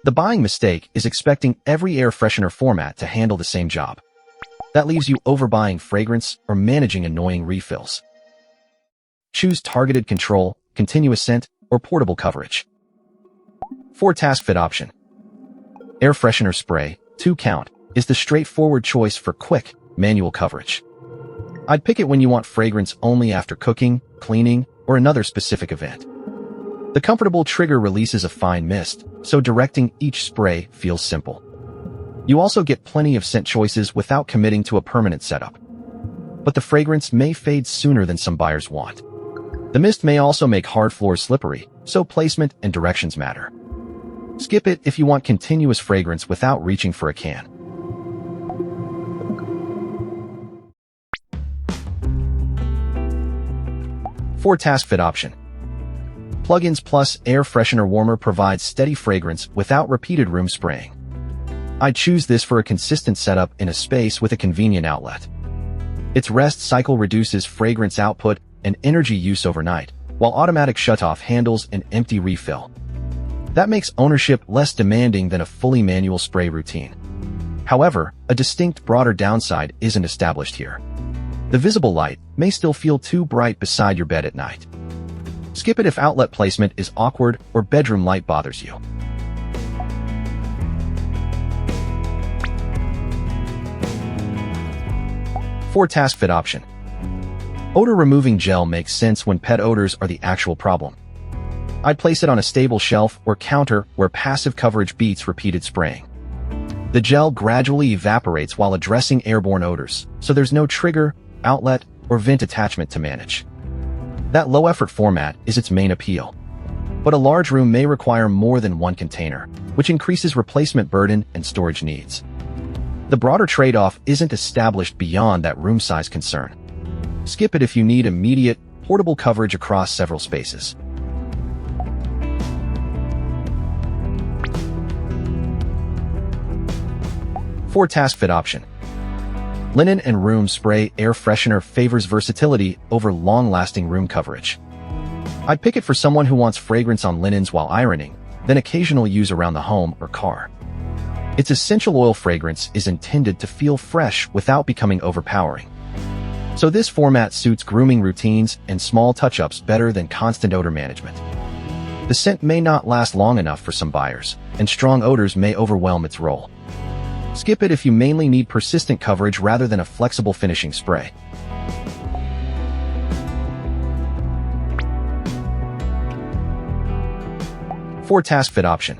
The buying mistake is expecting every air freshener format to handle the same job. That leaves you overbuying fragrance or managing annoying refills. Choose targeted control, continuous scent, or portable coverage. 4 task fit option. Air Freshener Spray, 2 count, is the straightforward choice for quick, manual coverage. I'd pick it when you want fragrance only after cooking, cleaning, or another specific event. The comfortable trigger releases a fine mist, so directing each spray feels simple. You also get plenty of scent choices without committing to a permanent setup. But the fragrance may fade sooner than some buyers want. The mist may also make hard floors slippery, so placement and directions matter. Skip it if you want continuous fragrance without reaching for a can. For task fit option. Plugins Plus Air Freshener Warmer provides steady fragrance without repeated room spraying. I'd choose this for a consistent setup in a space with a convenient outlet. Its rest cycle reduces fragrance output and energy use overnight, while automatic shutoff handles an empty refill. That makes ownership less demanding than a fully manual spray routine. However, a distinct broader downside isn't established here. The visible light may still feel too bright beside your bed at night. Skip it if outlet placement is awkward or bedroom light bothers you. For task fit option. Odor Removing Gel makes sense when pet odors are the actual problem. I'd place it on a stable shelf or counter where passive coverage beats repeated spraying. The gel gradually evaporates while addressing airborne odors, so there's no trigger, outlet, or vent attachment to manage. That low-effort format is its main appeal. But a large room may require more than one container, which increases replacement burden and storage needs. The broader trade-off isn't established beyond that room size concern. Skip it if you need immediate, portable coverage across several spaces. For task fit option. Linen and Room Spray Air Freshener favors versatility over long-lasting room coverage. I'd pick it for someone who wants fragrance on linens while ironing, then occasional use around the home or car. Its essential oil fragrance is intended to feel fresh without becoming overpowering. So this format suits grooming routines and small touch-ups better than constant odor management. The scent may not last long enough for some buyers, and strong odors may overwhelm its role. Skip it if you mainly need persistent coverage rather than a flexible finishing spray. For task fit option.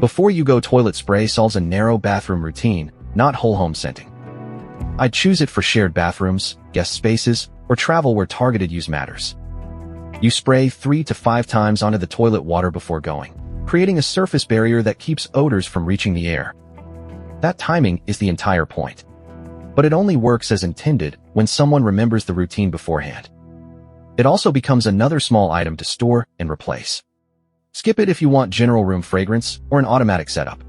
Before you go toilet spray solves a narrow bathroom routine, not whole home scenting. I'd choose it for shared bathrooms, guest spaces, or travel where targeted use matters. You spray 3 to 5 times onto the toilet water before going, creating a surface barrier that keeps odors from reaching the air. That timing is the entire point. But it only works as intended when someone remembers the routine beforehand. It also becomes another small item to store and replace. Skip it if you want general room fragrance or an automatic setup.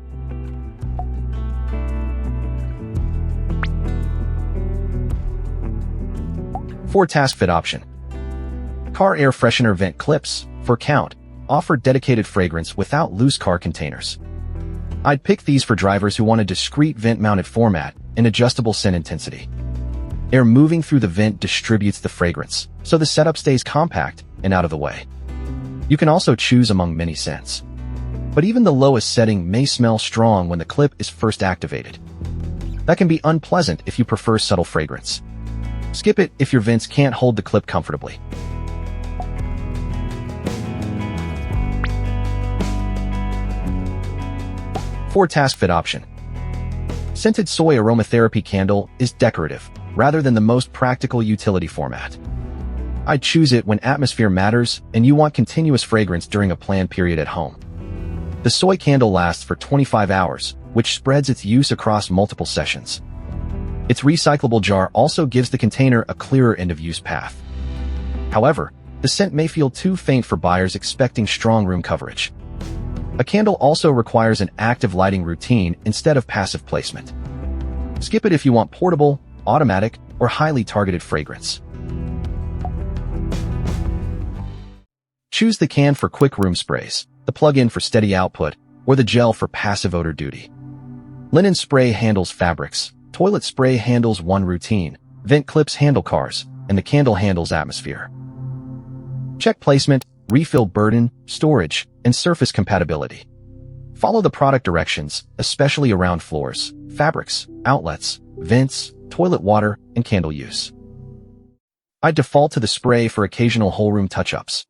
For task fit option. Car Air Freshener Vent Clips, for count, offer dedicated fragrance without loose car containers. I'd pick these for drivers who want a discreet vent-mounted format and adjustable scent intensity. Air moving through the vent distributes the fragrance, so the setup stays compact and out of the way. You can also choose among many scents. But even the lowest setting may smell strong when the clip is first activated. That can be unpleasant if you prefer subtle fragrance. Skip it if your vents can't hold the clip comfortably. For task fit option. Scented Soy Aromatherapy Candle is decorative, rather than the most practical utility format. I'd choose it when atmosphere matters and you want continuous fragrance during a planned period at home. The soy candle lasts for 25 hours, which spreads its use across multiple sessions. Its recyclable jar also gives the container a clearer end-of-use path. However, the scent may feel too faint for buyers expecting strong room coverage. A candle also requires an active lighting routine instead of passive placement. Skip it if you want portable, automatic, or highly targeted fragrance. Choose the can for quick room sprays, the plug-in for steady output, or the gel for passive odor duty. Linen spray handles fabrics, toilet spray handles one routine, vent clips handle cars, and the candle handles atmosphere. Check placement, refill burden, storage, and surface compatibility. Follow the product directions, especially around floors, fabrics, outlets, vents, toilet water, and candle use. I default to the spray for occasional whole room touch-ups.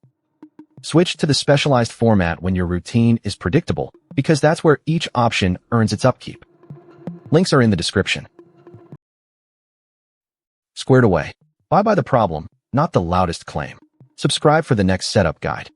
Switch to the specialized format when your routine is predictable, because that's where each option earns its upkeep. Links are in the description. Squared away. Bye-bye the problem, not the loudest claim. Subscribe for the next setup guide.